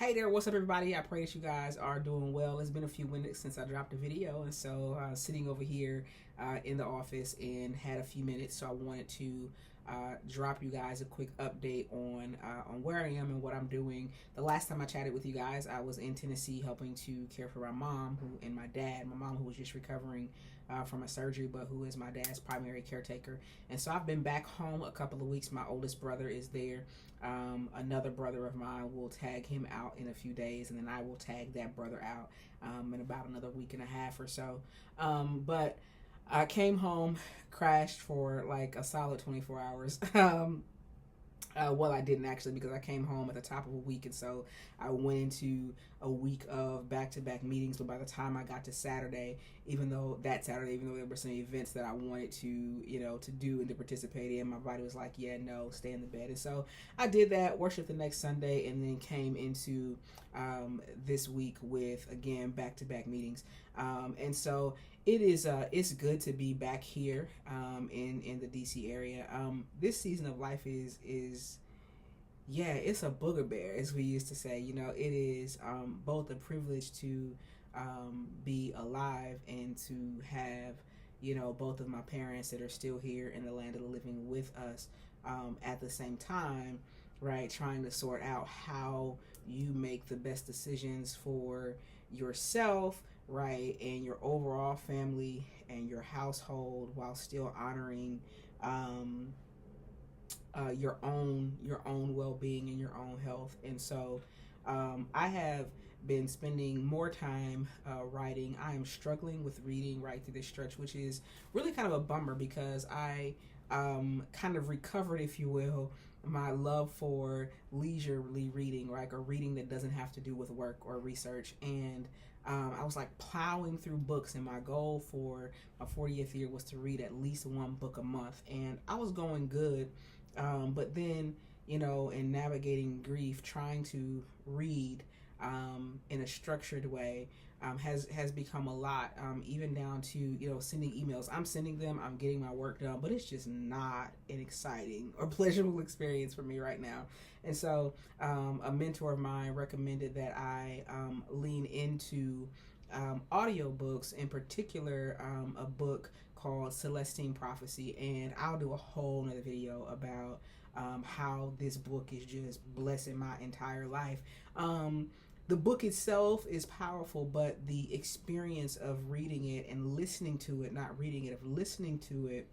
Hey there, what's up, everybody? I pray that you guys are doing well. It's been a few minutes since I dropped a video, and so sitting over here in the office and had a few minutes, so I wanted to drop you guys a quick update on where I am and what I'm doing. The last time I chatted with you guys, I was in Tennessee helping to care for my mom and my dad. My mom, who was just recovering from a surgery, but who is my dad's primary caretaker. And so I've been back home a couple of weeks. My oldest brother is there. Another brother of mine will tag him out in a few days, and then I will tag that brother out in about another week and a half or so. But I came home, crashed for like a solid 24 hours. Well, I didn't actually, because I came home at the top of a week, and so I went into a week of back-to-back meetings. But by the time I got to Saturday, even though there were some events that I wanted to do and to participate in, my body was like, yeah, no, stay in the bed. And so I did that, worshiped the next Sunday, and then came into this week with, again, back-to-back meetings. And so it's good to be back here in the DC area. This season of life is yeah, it's a booger bear, as we used to say. It is both a privilege to be alive and to have both of my parents that are still here in the land of the living with us at the same time, right? Trying to sort out how you make the best decisions for yourself, right, and your overall family and your household, while still honoring your own well-being and your own health. And so I have been spending more time writing. I am struggling with reading right through this stretch, which is really kind of a bummer, because I kind of recovered, if you will, my love for leisurely reading, right, or reading that doesn't have to do with work or research. And I was like plowing through books, and my goal for my 40th year was to read at least one book a month, and I was going good. But then, in navigating grief, trying to read in a structured way has become a lot, even down to sending emails. I'm sending them, I'm getting my work done, but it's just not an exciting or pleasurable experience for me right now. And so a mentor of mine recommended that I lean into audiobooks, in particular a book called Celestine Prophecy, and I'll do a whole nother video about how this book is just blessing my entire life. The book itself is powerful, but the experience of reading it and listening to it, not reading it, of listening to it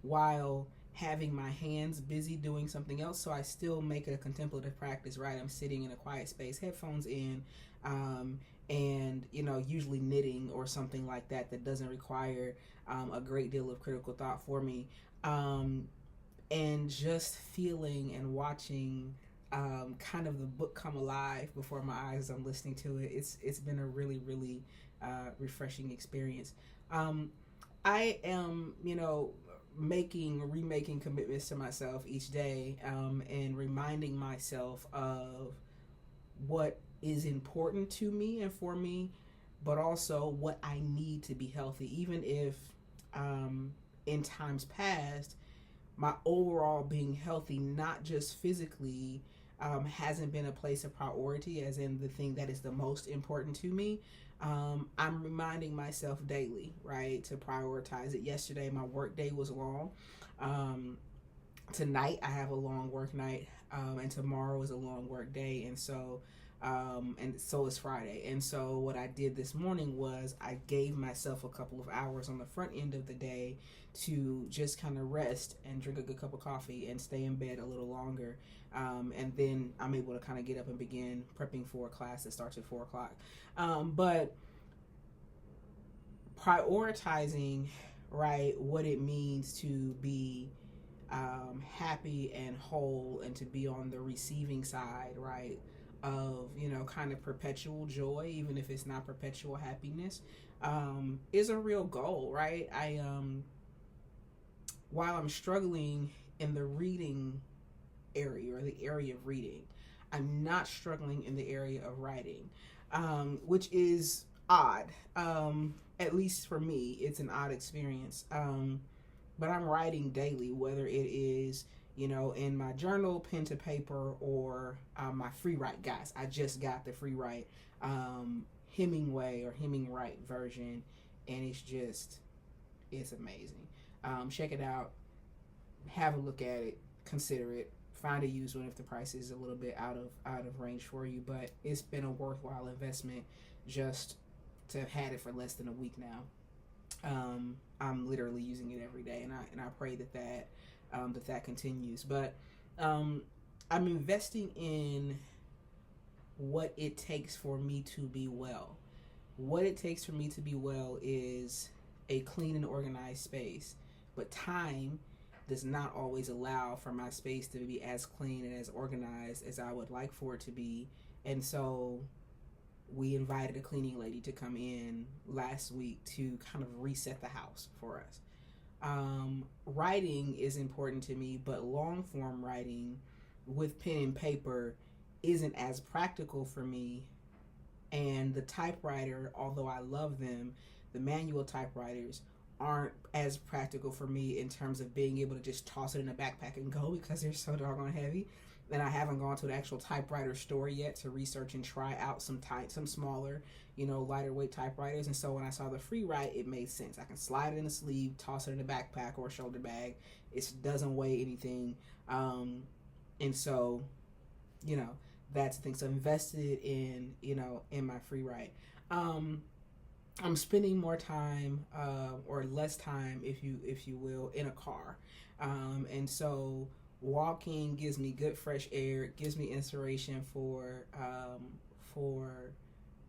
while having my hands busy doing something else. So I still make it a contemplative practice, right? I'm sitting in a quiet space, headphones in, and usually knitting or something like that doesn't require a great deal of critical thought for me, and just feeling and watching kind of the book come alive before my eyes as I'm listening to it. It's been a really refreshing experience. I am remaking commitments to myself each day, and reminding myself of what is important to me and for me, but also what I need to be healthy. Even if in times past my overall being healthy, not just physically, hasn't been a place of priority, as in the thing that is the most important to me, I'm reminding myself daily, right, to prioritize it. Yesterday my work day was long. Tonight I have a long work night, and tomorrow is a long work day, and so is Friday. And so what I did this morning was I gave myself a couple of hours on the front end of the day to just kind of rest and drink a good cup of coffee and stay in bed a little longer. And then I'm able to kind of get up and begin prepping for a class that starts at 4 o'clock. But prioritizing, right, what it means to be happy and whole, and to be on the receiving side, right, of kind of perpetual joy, even if it's not perpetual happiness, is a real goal, right? While I'm struggling in the reading area, or the area of reading, I'm not struggling in the area of writing, which is odd. At least for me, it's an odd experience. But I'm writing daily, whether it is in my journal, pen to paper, or my free write. Guys, I just got the free write Hemingway or Hemingwright version, and it's amazing. Check it out, have a look at it, consider it, find a used one if the price is a little bit out of range for you. But it's been a worthwhile investment just to have had it for less than a week now. I'm literally using it every day, and I pray that continues. But I'm investing in what it takes for me to be well. What it takes for me to be well is a clean and organized space, but time does not always allow for my space to be as clean and as organized as I would like for it to be. And so we invited a cleaning lady to come in last week to kind of reset the house for us. Writing is important to me, but long form writing with pen and paper isn't as practical for me. And the typewriter, although I love them, the manual typewriters aren't as practical for me in terms of being able to just toss it in a backpack and go, because they're so doggone heavy. And I haven't gone to an actual typewriter store yet to research and try out some smaller, lighter weight typewriters. And so when I saw the free write, it made sense. I can slide it in a sleeve, toss it in a backpack or a shoulder bag. It doesn't weigh anything. And so, that's the thing. So invested in, in my free write. I'm spending more time, or less time, if you will, in a car. And so walking gives me good fresh air. It gives me inspiration for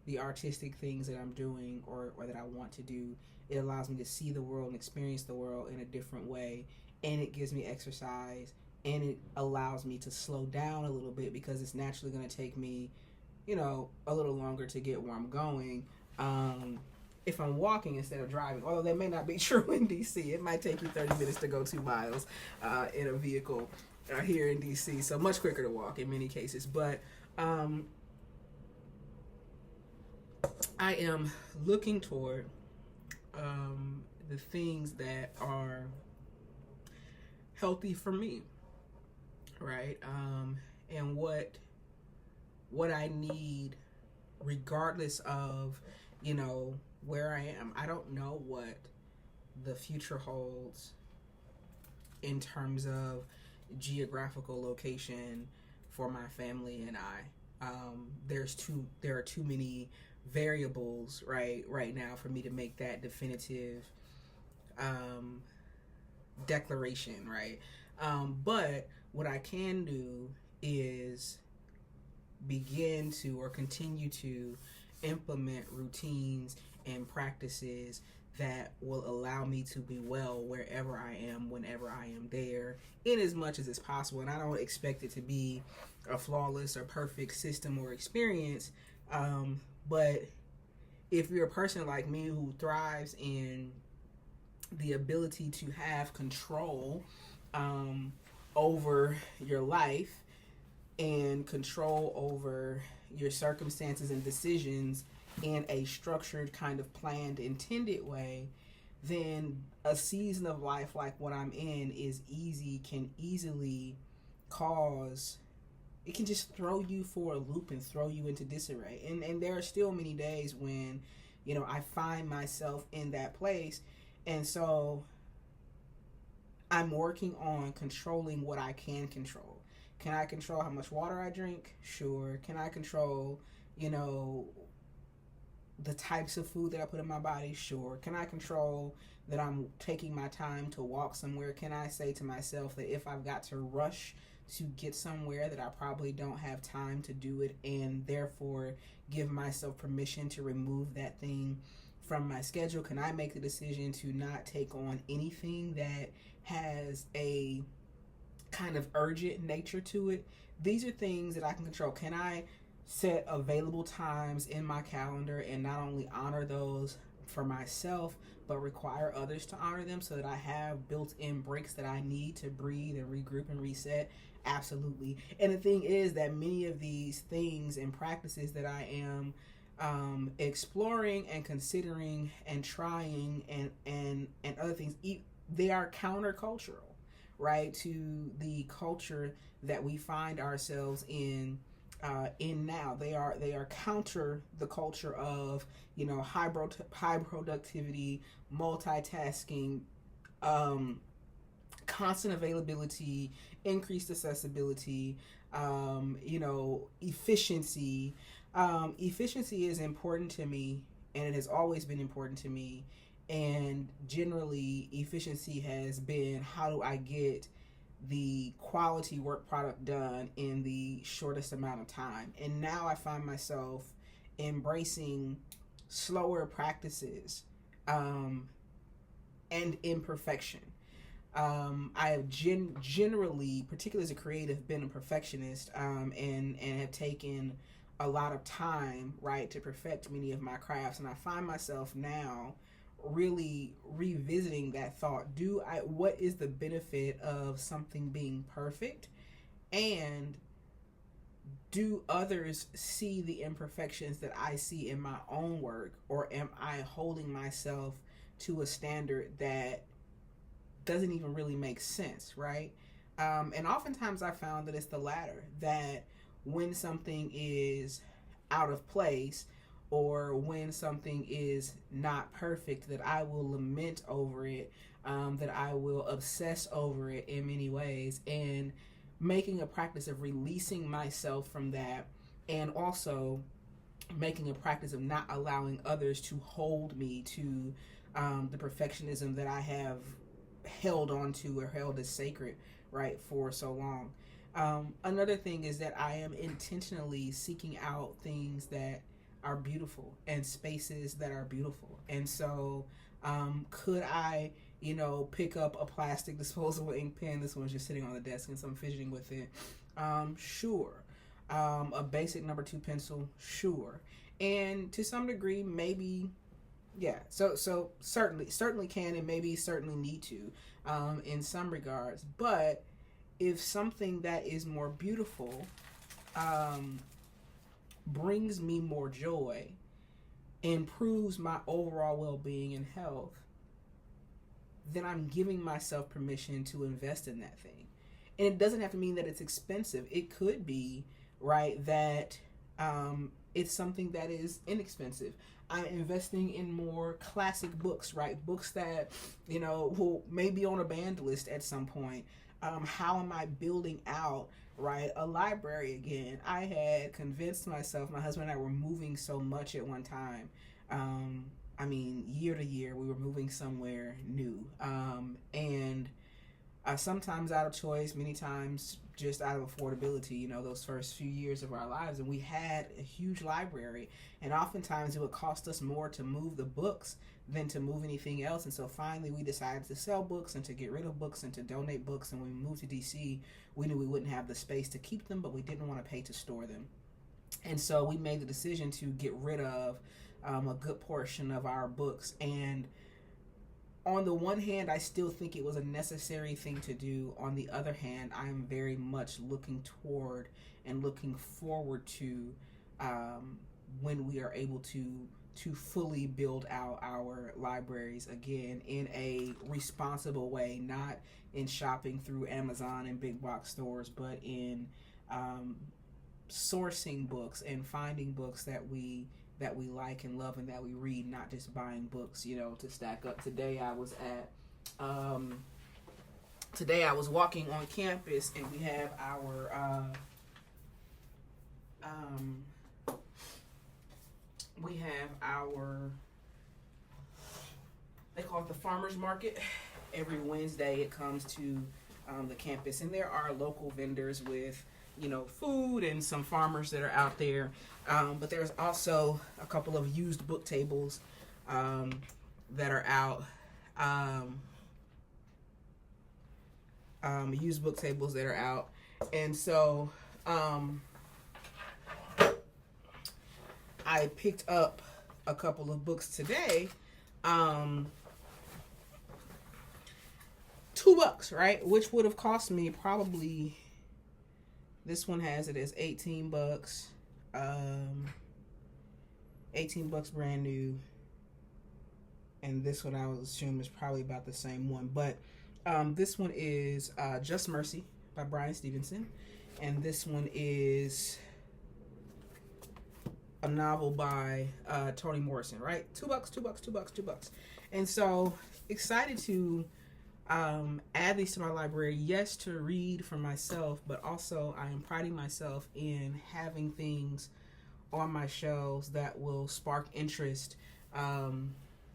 the artistic things that I'm doing or that I want to do. It allows me to see the world and experience the world in a different way. And it gives me exercise. And it allows me to slow down a little bit, because it's naturally going to take me, a little longer to get where I'm going. If I'm walking instead of driving, although that may not be true in DC. It might take you 30 minutes to go 2 miles in a vehicle here in DC. So much quicker to walk in many cases. But I am looking toward the things that are healthy for me, right? And what I need, regardless of, where I am. I don't know what the future holds in terms of geographical location for my family and I. There are too many variables right now for me to make that definitive declaration, right? But what I can do is begin to or continue to implement routines and practices that will allow me to be well wherever I am, whenever I am there, in as much as it's possible. And I don't expect it to be a flawless or perfect system or experience, but if you're a person like me who thrives in the ability to have control over your life and control over your circumstances and decisions in a structured, kind of planned, intended way, then a season of life like what I'm in can easily cause, it can just throw you for a loop and throw you into disarray. And there are still many days when, I find myself in that place. And so I'm working on controlling what I can control. Can I control how much water I drink? Sure. Can I control, the types of food that I put in my body? Sure. Can I control that I'm taking my time to walk somewhere? Can I say to myself that if I've got to rush to get somewhere, that I probably don't have time to do it, and therefore give myself permission to remove that thing from my schedule? Can I make the decision to not take on anything that has a kind of urgent nature to it? These are things that I can control. Can I set available times in my calendar and not only honor those for myself, but require others to honor them, so that I have built-in breaks that I need to breathe and regroup and reset? Absolutely. And the thing is that many of these things and practices that I am exploring and considering and trying and other things, they are countercultural, right, to the culture that we find ourselves in now. They are counter the culture of, you know, high productivity, multitasking, um, constant availability, increased accessibility, you know, efficiency. Efficiency is important to me, and it has always been important to me. And generally, efficiency has been, how do I get the quality work product done in the shortest amount of time? And now I find myself embracing slower practices, um, and imperfection. I have generally, particularly as a creative, been a perfectionist, and have taken a lot of time, right, to perfect many of my crafts. And I find myself now really revisiting that thought. What is the benefit of something being perfect? And do others see the imperfections that I see in my own work? Or am I holding myself to a standard that doesn't even really make sense, right? And oftentimes I found that it's the latter, that when something is out of place or when something is not perfect, that I will lament over it, that I will obsess over it in many ways, and making a practice of releasing myself from that, and also making a practice of not allowing others to hold me to the perfectionism that I have held on to or held as sacred, right, for so long. Another thing is that I am intentionally seeking out things that are beautiful and spaces that are beautiful. And so, could I, you know, pick up a plastic disposable ink pen? This one's just sitting on the desk and so I'm fidgeting with it. Sure. A basic number 2 pencil? Sure. And to some degree, maybe, yeah, so certainly can, and maybe certainly need to, in some regards. But if something that is more beautiful, brings me more joy, improves my overall well-being and health, then I'm giving myself permission to invest in that thing. And it doesn't have to mean that it's expensive. It could be, right, that it's something that is inexpensive. I'm investing in more classic books, right? Books that, you know, will maybe on a banned list at some point. How am I building out, right, a library again? I had convinced myself, my husband and I were moving so much at one time. I mean, year to year, we were moving somewhere new. And sometimes out of choice, many times just out of affordability, you know, those first few years of our lives. And we had a huge library, and oftentimes it would cost us more to move the books than to move anything else. And so finally we decided to sell books and to get rid of books and to donate books. And when we moved to DC, we knew we wouldn't have the space to keep them, but we didn't want to pay to store them. And so we made the decision to get rid of a good portion of our books. And on the one hand, I still think it was a necessary thing to do. On the other hand, I'm very much looking toward and looking forward to when we are able to fully build out our libraries again in a responsible way, not in shopping through Amazon and big box stores, but in sourcing books and finding books that we like and love and that we read, not just buying books, you know, to stack up. Today I was walking on campus, and we have our they call it the farmers market. Every Wednesday it comes to the campus, and there are local vendors with, you know, food and some farmers that are out there. But there's also a couple of used book tables that are out. Used book tables that are out. And so I picked up a couple of books today. $2, right? Which would have cost me probably, this one has it as $18. $18 brand new. And this one I would assume is probably about the same one. But This one is Just Mercy by Bryan Stevenson. And this one is a novel by Toni Morrison, right? $2, $2, $2, $2. And so excited to add these to my library. Yes, to read for myself, but also I am priding myself in having things on my shelves that will spark interest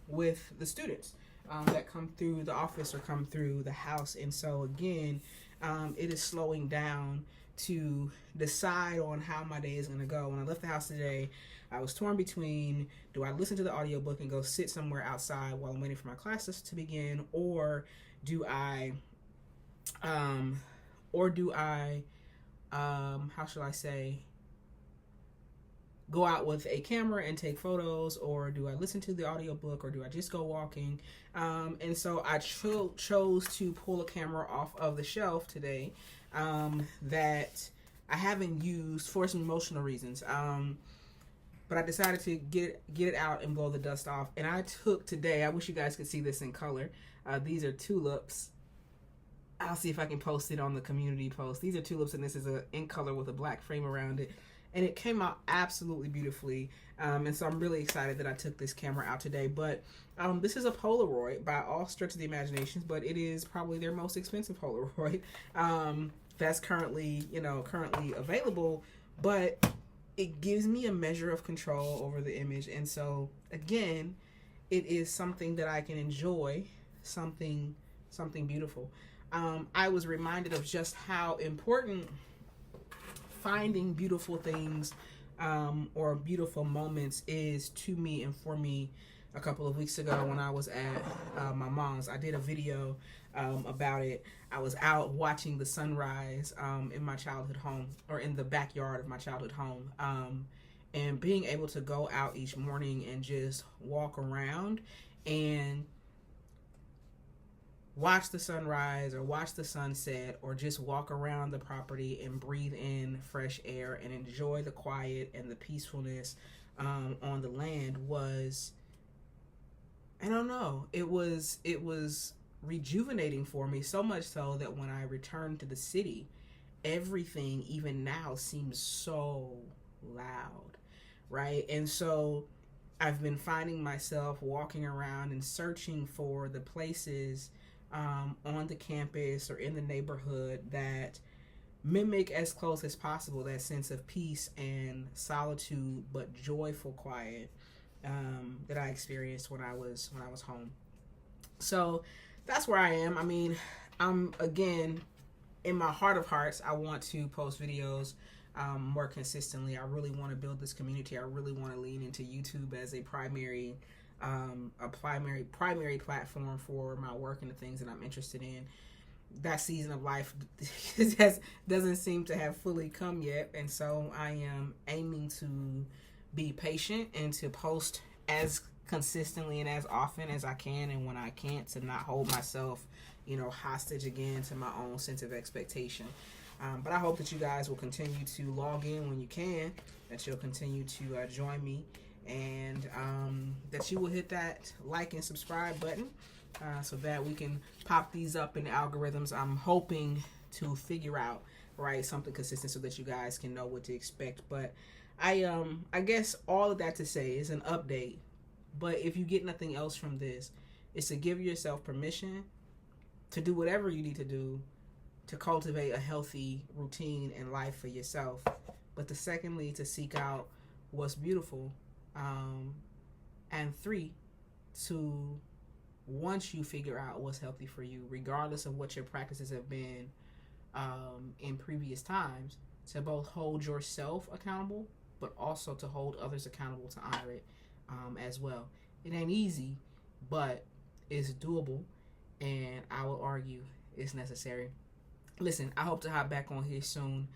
with the students that come through the office or come through the house. And so again, it is slowing down to decide on how my day is going to go. When I left the house today, I was torn between, do I listen to the audiobook and go sit somewhere outside while I'm waiting for my classes to begin, or do I how shall I say, go out with a camera and take photos, or do I listen to the audiobook, or do I just go walking? And so I chose to pull a camera off of the shelf today that I haven't used for some emotional reasons. But I decided to get it out and blow the dust off. And I took today, I wish you guys could see this in color. These are tulips. I'll see if I can post it on the community post. These are tulips, and this is in color with a black frame around it. And it came out absolutely beautifully. And so I'm really excited that I took this camera out today. But this is a Polaroid by all stretch of the imaginations, but it is probably their most expensive Polaroid that's currently available. But it gives me a measure of control over the image. And so again, it is something that I can enjoy, something beautiful. I was reminded of just how important finding beautiful things or beautiful moments is to me and for me. A couple of weeks ago when I was at my mom's, I did a video about it. I was out watching the sunrise in my childhood home, or in the backyard of my childhood home, and being able to go out each morning and just walk around and watch the sunrise or watch the sunset, or just walk around the property and breathe in fresh air and enjoy the quiet and the peacefulness on the land was, I don't know, it was rejuvenating for me, so much so that when I returned to the city, everything even now seems so loud, right? And so I've been finding myself walking around and searching for the places on the campus or in the neighborhood that mimic as close as possible that sense of peace and solitude, but joyful quiet that I experienced when I was home. So that's where I am. I mean, I'm, again, in my heart of hearts, I want to post videos more consistently. I really want to build this community. I really want to lean into YouTube as a primary platform for my work and the things that I'm interested in. That season of life doesn't seem to have fully come yet, and so I am aiming to be patient and to post as consistently and as often as I can, and when I can't, to not hold myself hostage again to my own sense of expectation. But I hope that you guys will continue to log in when you can, that you'll continue to join me, and that you will hit that like and subscribe button so that we can pop these up in the algorithms. I'm hoping to figure out something consistent so that you guys can know what to expect. But I guess all of that to say is an update. But if you get nothing else from this, it's to give yourself permission to do whatever you need to do to cultivate a healthy routine and life for yourself. But secondly, to seek out what's beautiful. And 3, to, once you figure out what's healthy for you, regardless of what your practices have been in previous times, to both hold yourself accountable, but also to hold others accountable to honor it as well. It ain't easy, but it's doable, and I will argue it's necessary. Listen, I hope to hop back on here soon.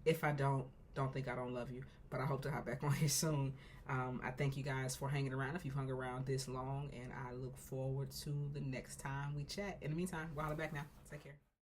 If I don't think I don't love you, but I hope to hop back on here soon. I thank you guys for hanging around, if you've hung around this long, and I look forward to the next time we chat. In the meantime, go holler back now. Take care.